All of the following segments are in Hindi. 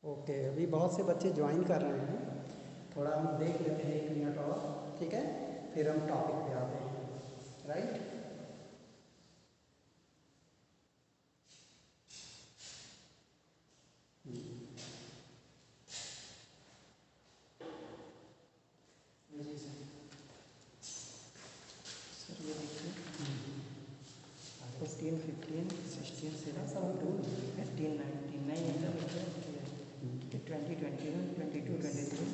ओके, अभी बहुत से बच्चे ज्वाइन कर रहे हैं। थोड़ा हम देख लेते हैं 1 मिनट और, ठीक है, फिर हम टॉपिक पे आते हैं। राइट। सर ये देखिए 14, 15, 16, 17, 18, 19 9 एग्जाम है 20, 21, 22, 23,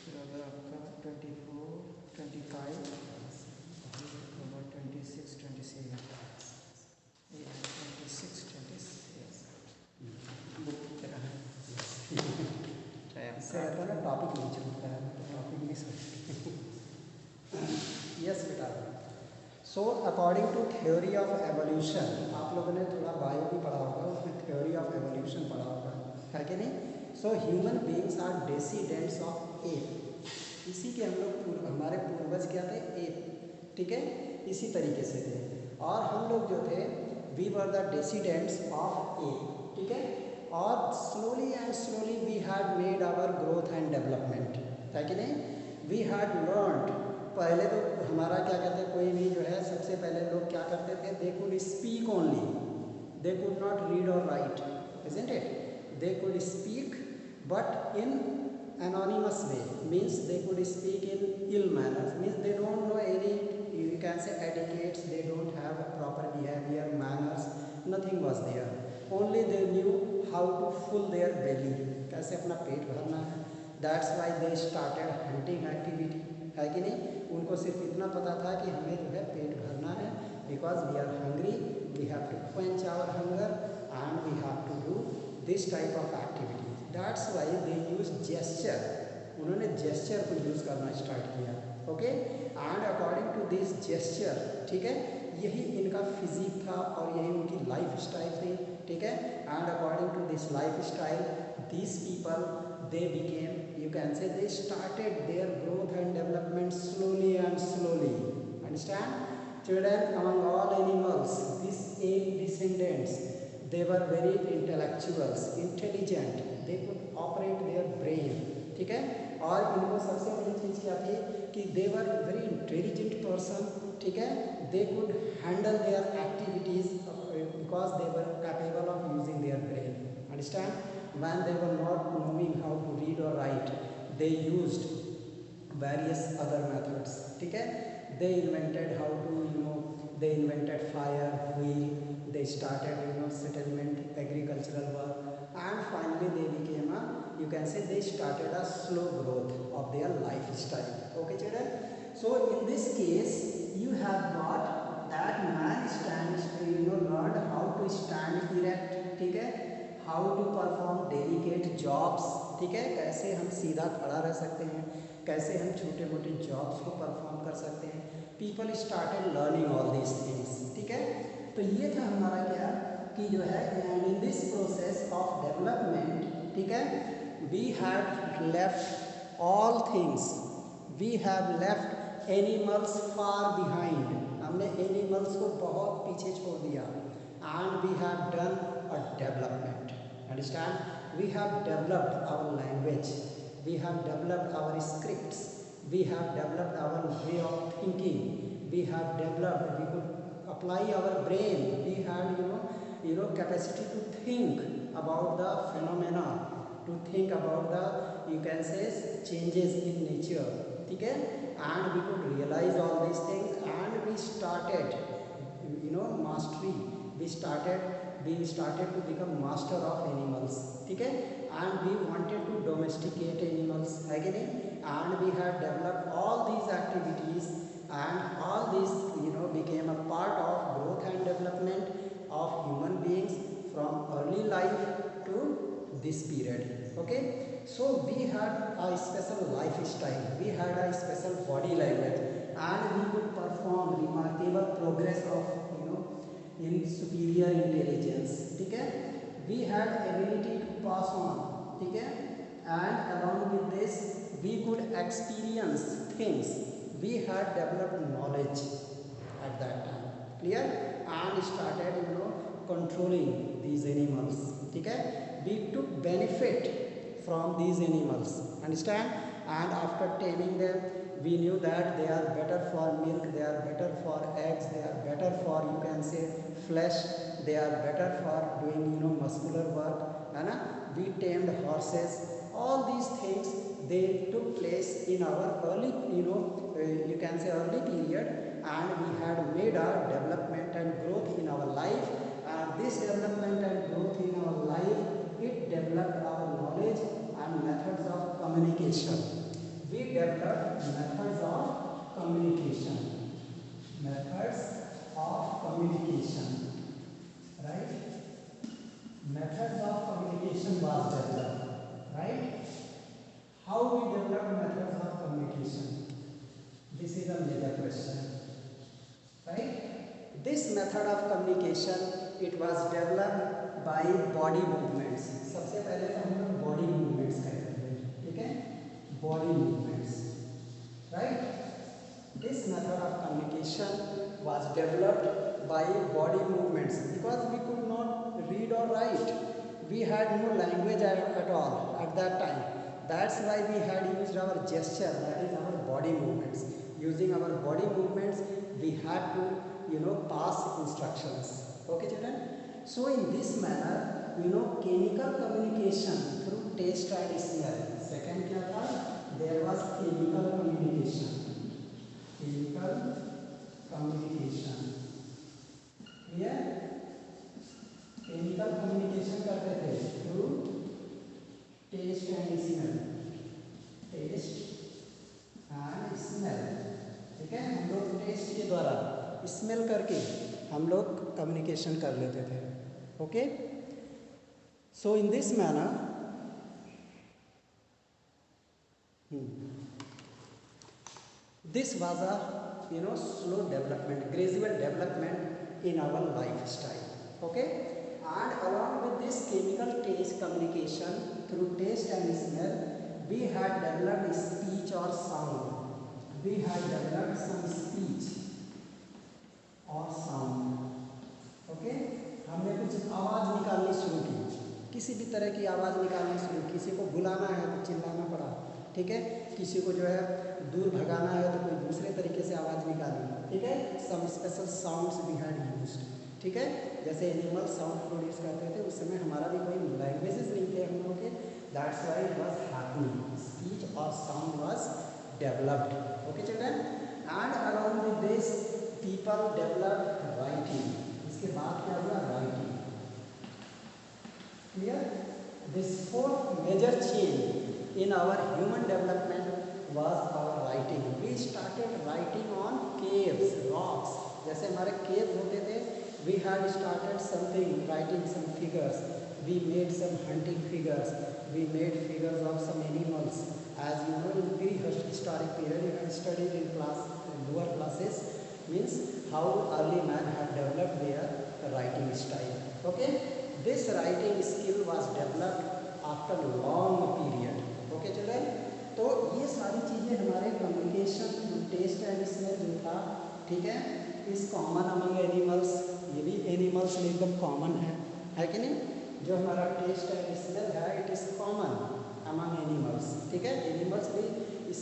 फिर अगर आपका 24, 25 और 26, 27 26, 26 बुक की तरह है। इससे रहता है ना, टॉपिक नहीं चलता है, टॉपिक मिस हो। यस बेटा। So according to theory of evolution, आप लोगों ने थोड़ा बायो भी पढ़ा होगा, उसमें थ्योरी ऑफ एवोल्यूशन पढ़ा होगा, है कि नहीं। So human beings are descendants of ape. इसी के हम लोग हमारे पूर्वज क्या थे, एप, ठीक है, इसी तरीके से थे। और हम लोग जो थे, we were the descendants of ape, ठीक है। और slowly and slowly we had made our growth and development, है कि नहीं। वी हैड लर्नड, पहले तो हमारा क्या कहते हैं, कोई भी जो है, सबसे पहले लोग क्या करते थे, they could speak only, they could not read or write, isn't it. They could speak but in anonymous way, means they could speak in ill manners, means they don't know any, you can say, etiquettes, they don't have proper behavior, manners, nothing was there. Only they knew how to fill their belly, कैसे अपना पेट भरना है। That's why they started hunting activity, है कि नहीं। उनको सिर्फ इतना पता था कि हमें जो है पेट भरना है, because we are hungry, we have to quench our hunger and we have to do this type of activity. That's why they use gesture, उन्होंने gesture को यूज़ करना स्टार्ट किया, okay. And according to this gesture, ठीक है, यही इनका फिजिक था और यही उनकी लाइफ स्टाइल थी, ठीक है। And according to this life style, this people, they became, you can say, they started their growth and development slowly and slowly. Understand? Children, among all animals, these ape descendants, they were very intellectuals, intelligent, they could operate their brain, ठीक है। और इनको सबसे बड़ी चीज़ क्या थी कि they were very intelligent person, ठीक है। they could handle their activities because they were capable of using their brain. Understand? When they were not knowing how to read or write, they used various other methods, ठीक है। they invented how to, they invented fire, wheel, they started, settlement, agricultural work, and finally they became a, you can say, they started a slow growth of their lifestyle, okay children. So in this case you have got that man stands, learned how to stand erect, ठीक है, how to perform delicate jobs, ठीक है, कैसे हम सीधा खड़ा रह सकते हैं, कैसे हम छोटे मोटे जॉब्स को परफॉर्म कर सकते हैं। People started learning all these things, ठीक है। तो ये था हमारा क्या कि जो है, in this process of development, ठीक है, we have left all things, we have left animals far behind, हमने एनिमल्स को बहुत पीछे छोड़ दिया। And we have done a development, understand. We have developed our language, we have developed our scripts, we have developed our way of thinking, we have developed, we could apply our brain, we had, capacity to think about the phenomena, to think about the, you can say, changes in nature, ठीक है। and we could realize all these things and we started, mastery, we started to become master of animals, ठीक है। and we wanted to domesticate animals, है कि नहीं। and we had developed all these activities and all these, became a part of growth and development of human beings from early life to this period, okay. so we had a special lifestyle, we had a special body language, and we could perform remarkable progress of, in superior intelligence, ठीक है। we had ability to pass on, ठीक है, and along with this we could experience things, we had developed knowledge at that time, clear, and started, controlling these animals, ठीक है, we took benefit from these animals, understand, and after taming them we knew that they are better for milk, they are better for eggs, they are better for, you can say, flesh, they are better for doing, you know, muscular work, है ना. We tamed horses. All these things they took place in our early, you know, you can say early period, and we had made our development and growth in our life, and this development and growth in our life, it developed our knowledge and methods of communication. We developed methods of communication. Methods of communication, right? Methods of communication was developed, right? How we developed methods of communication? This is a major question, right? This method of communication, it was developed by body movements. सबसे पहले तो हम लोग body movements करते हैं, ठीक है? Body movements, right? This method of communication was developed by body movements because we could not read or write. We had no language at all at that time. That's why we had used our gesture, that is our body movements. Using our body movements, we had to, you know, pass instructions. Okay, children? So in this manner, you know, chemical communication through taste and smell. Second क्या था? There was chemical communication. Chemical communication. Clear? Chemical communication करते थे through taste and smell. Taste and smell. ठीक है? हम लोग टेस्ट के द्वारा, स्मेल करके हम लोग कम्युनिकेशन कर लेते थे. Okay? So in this manner, this was a, you know, slow development, gradual development in our lifestyle. Okay, and along with this chemical taste communication through taste and smell, we had developed speech or sound. We had developed some speech or sound. Okay, हमने कुछ आवाज़ निकालनी शुरू की, किसी भी तरह की आवाज़ निकालनी शुरू, किसी को बुलाना है तो चिल्लाना पड़ा, ठीक है, किसी को जो है दूर भगाना है तो कोई दूसरे तरीके से आवाज़ निकाली, ठीक है. Some special sounds we had used, ठीक है. जैसे एनिमल साउंड प्रोड्यूस करते थे, उस समय हमारा भी कोई लैंग्वेजेस नहीं थे हम लोगों के. That's why it was happening, speech और sound was developed. Okay children, and along with this people developed writing. इसके बाद क्या हुआ? Writing. Clear? This fourth major change in our human development was our writing. We started writing on caves, rocks. जैसे हमारे caves होते थे, we had started something, writing some figures. We made some hunting figures. We made figures of some animals. As you know, in prehistoric period, you have studied in class, lower classes, means how early man have developed their writing style. Okay, this writing skill was developed after a long period. Okay children, तो ये सारी चीज़ें हमारे कम्युनिकेशन टेस्ट एंड स्मेल जो था, ठीक है, इस कॉमन अमंग एनिमल्स. ये भी एनिमल्स में एकदम कॉमन है कि नहीं? जो हमारा टेस्ट एंड स्मेल है, it is common among animals, ठीक है. एनिमल्स भी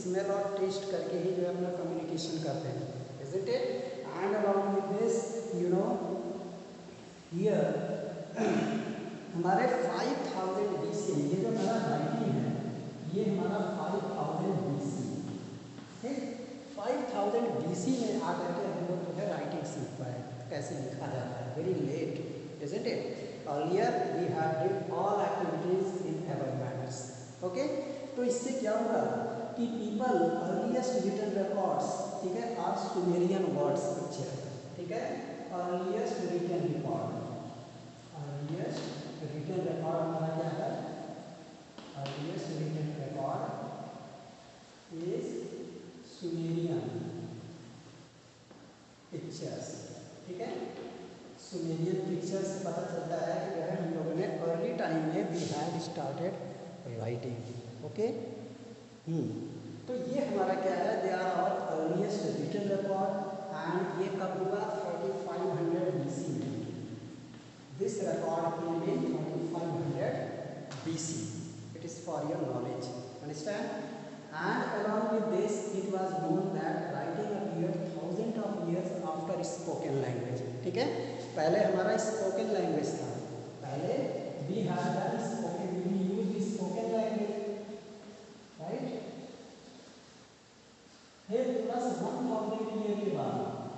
स्मेल और टेस्ट करके ही जो है अपना कम्युनिकेशन करते हैं, isn't it? And along with this, you know, here हमारे 5000 BC, ये जो हमारा राइटिंग है, ये हमारा 5000 BC, ठीक. 5000 BC में आकर के हम लोग जो है राइटिंग सीख पाए, कैसे लिखा जाता है. Very late, isn't it? Earlier we had did all activities in heaven matters. Okay? तो इससे क्या हुआ कि people earliest written records, ठीक है, are Sumerian words picture, ठीक है. earliest written record हमारा क्या है? earliest written record is Sumerian pictures, ठीक है. Sumerian pictures से पता चलता है कि जो है हम लोगों ने अर्ली टाइम में we had started writing. Okay, तो ये हमारा क्या है? They are our earliest written record. And ये कब हुआ? 3500 BC में. This record came in 3500 BC. It is for your knowledge. Understand? And along with this, it was known that writing appeared thousands of years after spoken language. ठीक है? पहले हमारा spoken language था. पहले we had the spoken, we used spoken language, right? फिर plus 1000 year के बाद,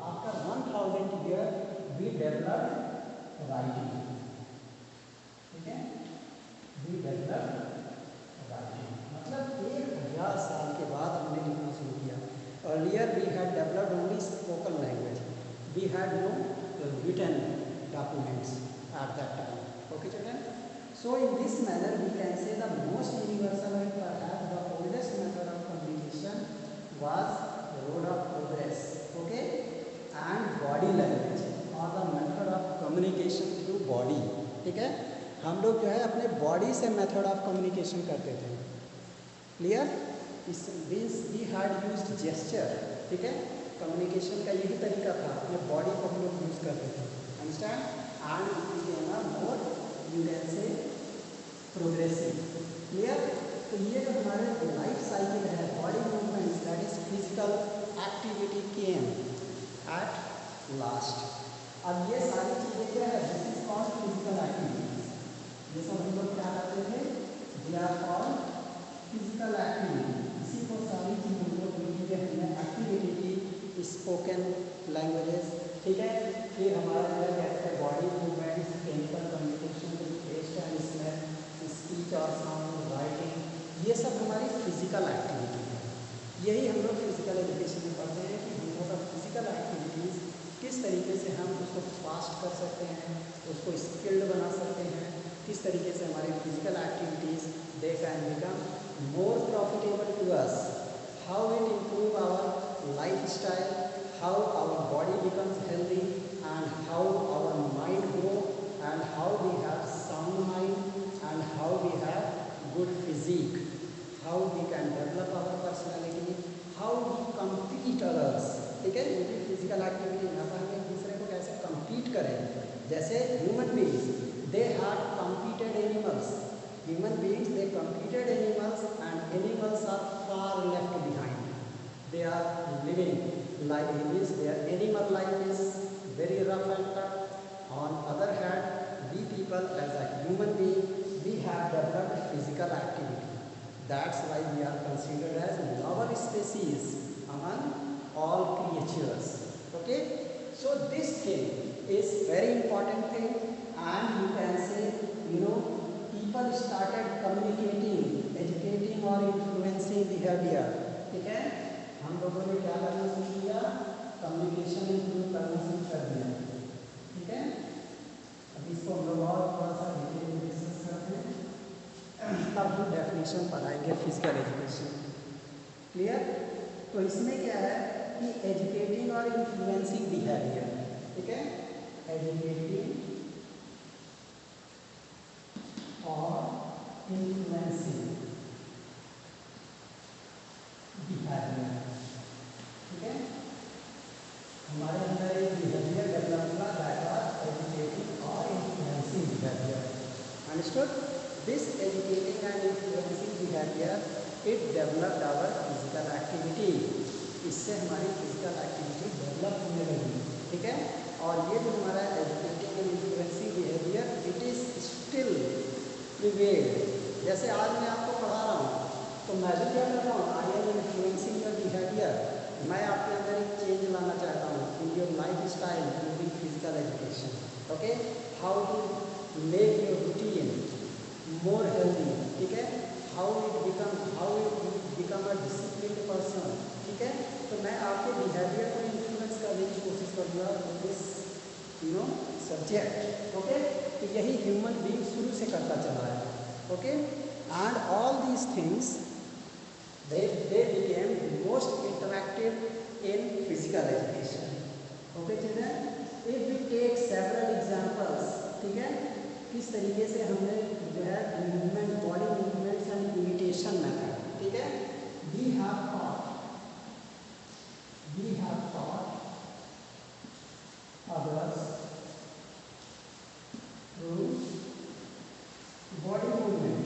after 1000 year, we developed writing. ठीक है? We developed writing. मतलब 1000 साल के बाद हमने लिखना शुरू किया. Earlier we had developed only spoken language. We had no written documents at that time. Okay, children? So in this manner we can say the most universal and perhaps the oldest method of communication was road of progress. Okay? And body language or the method of communication through body. ठीक है? हम लोग जो है अपने बॉडी से मेथड ऑफ कम्युनिकेशन करते थे. क्लियर? इस means we had used gesture. ठीक है? कम्युनिकेशन का यही तरीका था, अपने बॉडी को हम लोग यूज़ करते थे. Understand? And it became a more you can say progressive. Clear? तो ये जो हमारे लाइफ साइकिल है, body movements, that is physical activity came at last. अब ये सारी चीज़ें क्या है? This is called physical activities. ये सब हम लोग क्या करते थे? They are called physical activity. इसी को सारी चीज़ों को मिलकर हमने एक्टिविटी की स्पोकन लैंग्वेजेस. ठीक है? फिर हमारा जो है कैसे body movements, chemical communication, taste and smell, speech और साउंड, राइटिंग, ये सब हमारी फिजिकल एक्टिविटी है. यही हम लोग फिजिकल एजुकेशन में पढ़ते हैं कि हम लोग फिजिकल एक्टिविटीज़ किस तरीके से हम उसको फास्ट कर सकते हैं, उसको स्किल्ड बना सकते हैं, किस तरीके से हमारी physical activities they can become more profitable to us, how it improve our life style, how our body becomes healthy and how our mind grow and how we have sound mind and how we have good physique, how we can develop our personality, how we compete others. ठीक है? ये भी फिजिकल एक्टिविटी यहाँ पर हम एक दूसरे को कैसे कम्पीट करें. जैसे human beings, they had competed animals. Human beings they competed animals and animals are far left behind. They are living life means their animal life is very rough and tough. On other hand we people as a human being, we have developed physical activity. That's why we are considered as noble species among all creatures. Okay? So this thing is very important thing, and you can say, you know, people started communicating, educating or influencing behavior. ठीक है? हम लोगों ने क्या करना शुरू किया? कम्युनिकेशन इम्प्रूव करना शुरू कर दिया. ठीक है? अब इसको हम लोग और थोड़ा सा डिटेल में डिस्कस करते हैं, तब हम डेफिनेशन पढ़ाएंगे फिजिकल एजुकेशन. क्लियर? तो इसमें क्या है कि एजुकेटिंग और इन्फ्लुएंसिंग बिहेवियर. ठीक है? एजुकेटिंग और इन्फ्लुएंसिंग बिहेवियर. ठीक है? हमारे अंदर एक बिहेवियर डेवलप हुआ, दैट वाज एजुकेटिंग और influencing behaviour. Understood? This educating and influencing behaviour it developed our physical activity. इससे हमारी फिजिकल एक्टिविटी डेवलप होने लगी. ठीक है? और ये जो हमारा educating and influencing behaviour it is still prevailed. जैसे आज मैं आपको पढ़ा रहा हूँ तो मैं भी क्या कर रहा हूँ? I am influencing your behaviour. मैं आपके अंदर एक चेंज लाना चाहता हूँ in your life style using physical education. Okay? How to make your routine more healthy. ठीक है? How it become a disciplined person. ठीक है? तो मैं आपके बिहेवियर को इन्फ्लुएंस करने की कोशिश करूँगा दिस सब्जेक्ट. ओके? तो यही ह्यूमन बीइंग शुरू से करता चला है. Okay? And all these things they became most interactive in physical education. Okay children? If we take several examples, ठीक है? किस तरीके से हमने जो है movement, body movements and imitation method. ठीक है? we have taught others through body movement.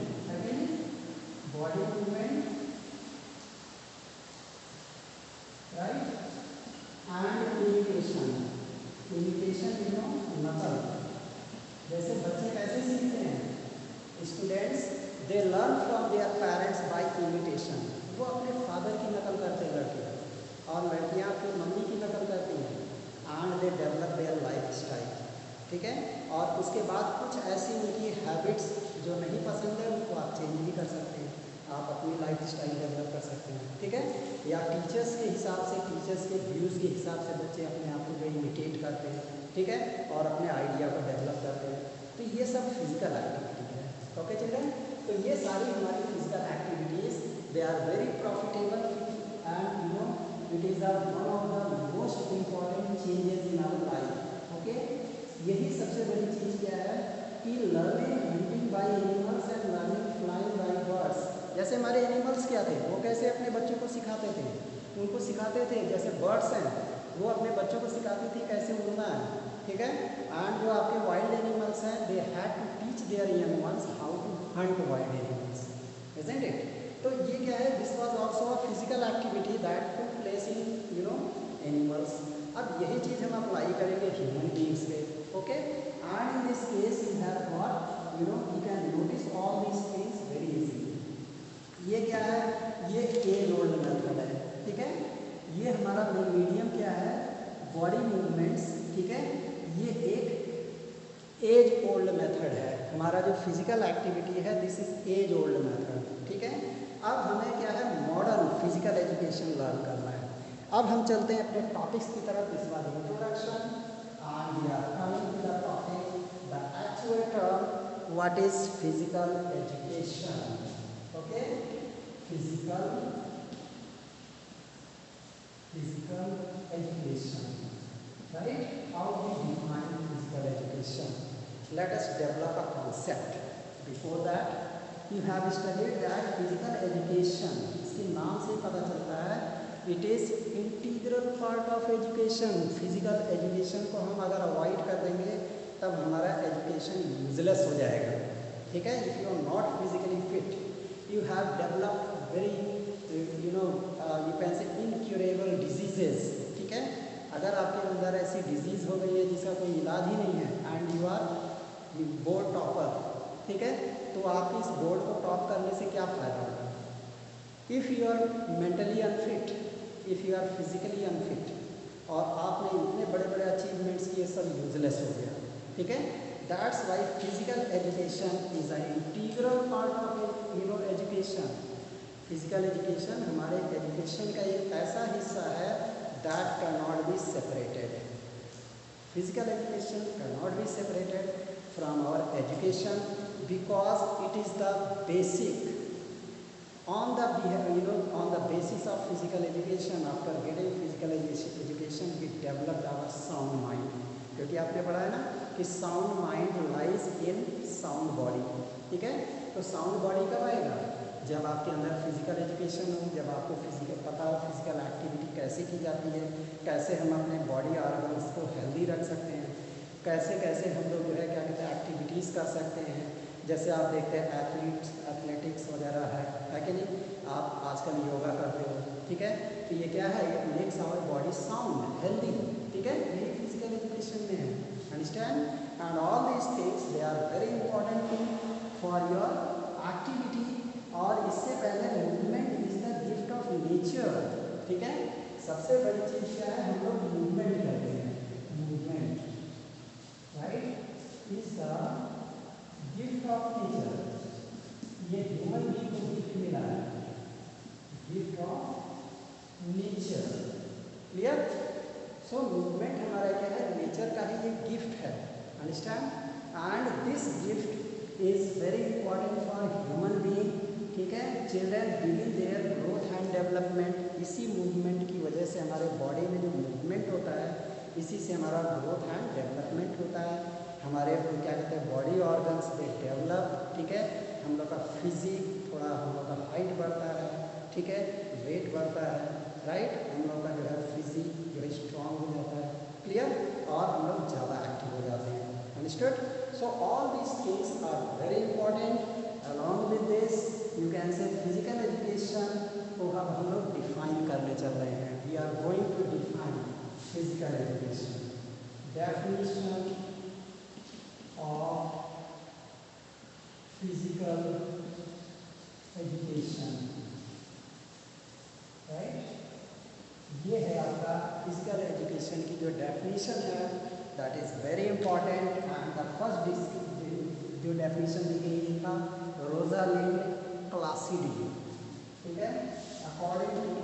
Students they learn from their parents by imitation, वो अपने फादर की नकल करते हैं लड़के, और लड़कियाँ अपनी मम्मी की नकल करती हैं, and they develop their life style, ठीक है। और उसके बाद कुछ ऐसी उनकी हैबिट्स जो नहीं पसंद है उनको आप चेंज भी कर सकते हैं, आप अपनी लाइफ स्टाइल डेवलप कर सकते हैं, ठीक है। या टीचर्स के हिसाब से, टीचर्स के व्यूज़ के हिसाब से बच्चे अपने आप को इमिटेट करते हैं, ठीक है, और अपने आइडिया को डेवलप करते हैं। तो ये सब फिजिकल एक्टिविटी है, ओके चिल्ड्रन। तो ये सारी हमारी physical activities they are very profitable and you know it is one of the most important changes in our life, okay. यही सबसे बड़ी चीज़ क्या है कि learning hunting by animals and learning flying by birds. जैसे हमारे एनिमल्स क्या थे, वो कैसे अपने बच्चों को सिखाते थे, उनको सिखाते थे, जैसे बर्ड्स हैं वो अपने बच्चों को सिखाती थी कैसे उड़ना है, ठीक है। एंड जो आपके वाइल्ड एनिमल्स हैं they had to teach their young ones how to hunt wild animals, isn't it. तो ये क्या है, this was also a physical activity that took place in you know animals. अब यही चीज़ हम अप्लाई करेंगे ह्यूमन बीइंग्स पे, okay. And in this case you have got you know you can notice all these things very easily. ये क्या है, ये एज ओल्ड मेथड है, ठीक है। ये हमारा मीडियम क्या है, बॉडी मूवमेंट्स, ठीक है। ये एक एज ओल्ड मेथड है, हमारा जो फिजिकल एक्टिविटी है this is as old method, ठीक है। अब हमें क्या है, मॉडर्न फिजिकल एजुकेशन लर्न करना है। अब हम चलते हैं अपने टॉपिक्स की तरफ। This was introduction and we are coming to the topic the actual term what is physical education, okay. Physical education, right? How we define physical education? Let us develop a concept. Before that you have studied that physical education, इसके नाम से पता चलता है it is integral part of education. physical education को हम अगर अवॉइड कर देंगे तब हमारा एजुकेशन यूजलेस हो जाएगा, ठीक है। if you are not physically fit you have developed very you can say incurable diseases, ठीक है। अगर आपके अंदर ऐसी डिजीज़ हो गई है जिसका कोई इलाज ही नहीं है and you are board topper, ठीक है, तो आप इस बोर्ड को टॉप करने से क्या फ़ायदा होगा। If you are mentally unfit, if you are physically unfit और आपने इतने बड़े बड़े अचीवमेंट्स किए, सब यूजलेस हो गया, ठीक है। That's why physical education is a integral part of education. Physical education हमारे एजुकेशन का एक ऐसा हिस्सा है that can not be separated. Physical education can not be separated from our education because it is the basic on the basis of physical education. After getting physical education we developed our sound mind, क्योंकि आपने पढ़ा है ना कि sound mind lies in sound body, ठीक है। तो साउंड बॉडी कब आएगा, जब आपके अंदर फिजिकल एजुकेशन हो, जब आपको फिजिकल पता हो फिजिकल एक्टिविटी कैसे की जाती है, कैसे हम अपने बॉडी ऑर्गन्स को हेल्दी रख सकते हैं, कैसे कैसे हम लोग जो है क्या कहते हैं एक्टिविटीज़ कर सकते हैं। जैसे आप देखते हैं एथलेटिक्स वगैरह है कि नहीं, आप आजकल योगा करते हो, ठीक है। तो ये क्या है, it makes our body sound healthy, ठीक है। यही फिजिकल एजुकेशन में है, understand. And all these things they are very important thing for your activity. और इससे पहले movement is the gift of nature, ठीक है। सबसे बड़ी चीज़ क्या है, हम लोग मूवमेंट करते हैं, movement right is the gift of nature. ये ह्यूमन बीइंग को गिफ्ट मिला है, gift of nature, clear. So movement हमारा क्या है, नेचर का ही एक गिफ्ट है, understand. And this gift is very important for human being, ठीक है। Children begin their growth and development. इसी मूवमेंट की वजह से हमारे बॉडी में जो मूवमेंट होता है, इसी से हमारा ग्रोथ एंड डेवलपमेंट होता है। हमारे क्या कहते हैं बॉडी ऑर्गन्स दे डेवलप, ठीक है। हम लोग का फिजिक थोड़ा, हम लोग का हाइट बढ़ता है, ठीक है, वेट बढ़ता है, राइट। हम लोग का जो है फिजिक जो है स्ट्रॉन्ग हो जाता है, क्लियर। और हम लोग ज़्यादा एक्टिव हो जाते हैं, understood. So all these things are very important. Along with this you can say physical education को अब हम लोग डिफाइन करने चल रहे हैं। We are going to define physical education. Definition of physical education, राइट। ये है आपका फिजिकल एजुकेशन की जो डेफिनेशन है, that is very important. And the first जो डेफिनेशन दी गई था रोजालिंड प्लासिडी, ठीक है। अकॉर्डिंग टू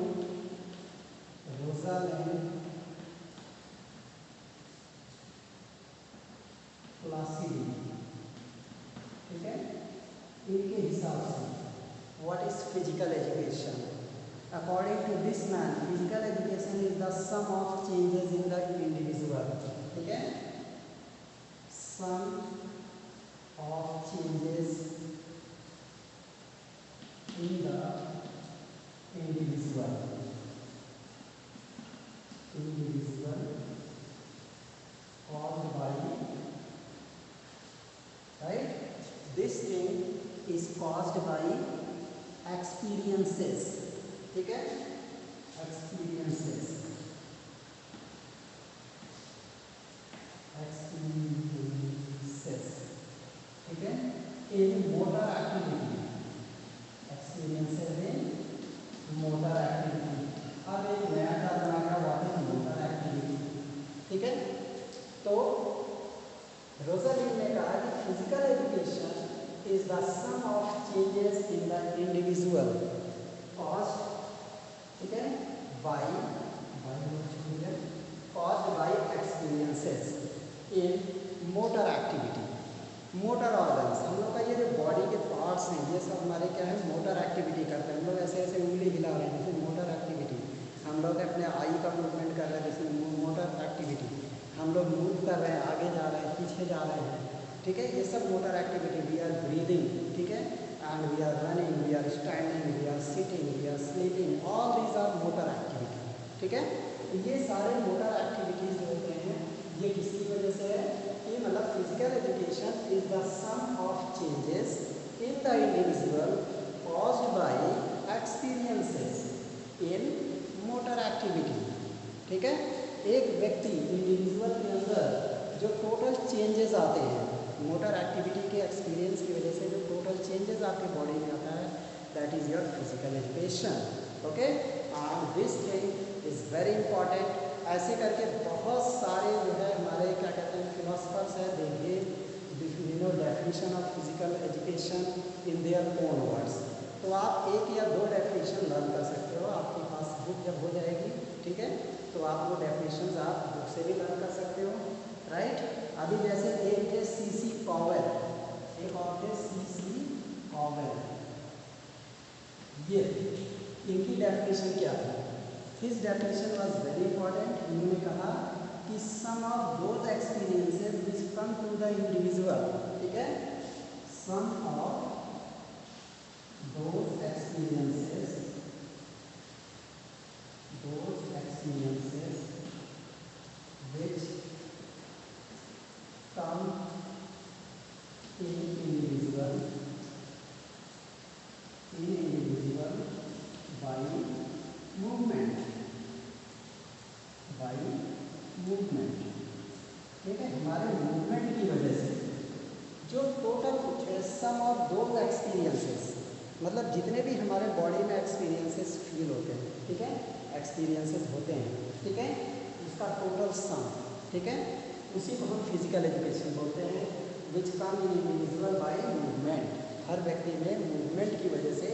रोजालिंड प्लासिडी, ठीक है, इनके हिसाब से what is physical education? According to this man, physical education is the sum of changes in the individual, ठीक है, sum of changes in the individual caused by, right, this thing is caused by experiences, ठीक है, experiences, ठीक है, in motor activity, experiences in motor activity। अब एक नया टर्म आ गया, व्हाट इज मोटर एक्टिविटी, ठीक है। तो रोजालिंड ने कहा कि physical education is the sum of changes in the individual caused, ठीक है, caused by experiences in motor activity। Motor organs, हम लोग का ये जो बॉडी के पार्ट्स हैं, ये सब हमारे क्या है, मोटर एक्टिविटी करते हैं। हम लोग ऐसे ऐसे उंगली हिला रहे हैं, जैसे मोटर एक्टिविटी। हम लोग अपने आई का मूवमेंट कर रहे हैं, जैसे मोटर एक्टिविटी। हम लोग मूव कर रहे हैं, आगे जा रहे हैं, पीछे जा रहे हैं, ठीक है, ये सब motor activity. We are breathing, ठीक है, and we are running, we are standing, we are sitting, we are sleeping, all these are motor activity, ठीक है। ये सारे मोटर एक्टिविटीज होते हैं, ये किसकी वजह से है? कि मतलब physical education is the sum of changes in the individual caused by experiences in motor activity, ठीक है। एक व्यक्ति इंडिविजुअल के अंदर जो टोटल चेंजेस आते हैं मोटर एक्टिविटी के एक्सपीरियंस की वजह से, जो टोटल चेंजेस आपके बॉडी में आता है, that is your physical education, okay. And this thing is very important. ऐसे करके बहुत सारे जो है हमारे क्या कहते हैं फिलोसफर्स हैं, they give definition of physical education in their own words. तो आप एक या दो डेफिनेशन लर्न कर सकते हो, आपके पास बुक जब हो जाएगी, ठीक है, तो आप वो डेफिनेशन आप बुक से भी लर्न कर सकते हो, राइट। अभी जैसे एक है सीसी कॉवेल, एक और है सीसी कॉवेल, ये इनकी डेफिनेशन क्या थी? His definition was very important. इन्होंने कहा कि some of those experiences which come to the individual, ठीक है, some of those experiences which come in individual by movement, ठीक है, हमारे मूवमेंट की वजह से जो टोटल कुछ है, सम ऑफ दोज एक्सपीरियंसेस, मतलब जितने भी हमारे बॉडी में एक्सपीरियंसेस फील होते हैं, ठीक है, एक्सपीरियंसेस होते हैं, ठीक है, उसका टोटल सम, ठीक है, उसी को हम फिजिकल एजुकेशन बोलते हैं। विच कम इन इंडिविजुअल बाय मूवमेंट, हर व्यक्ति में मूवमेंट की वजह से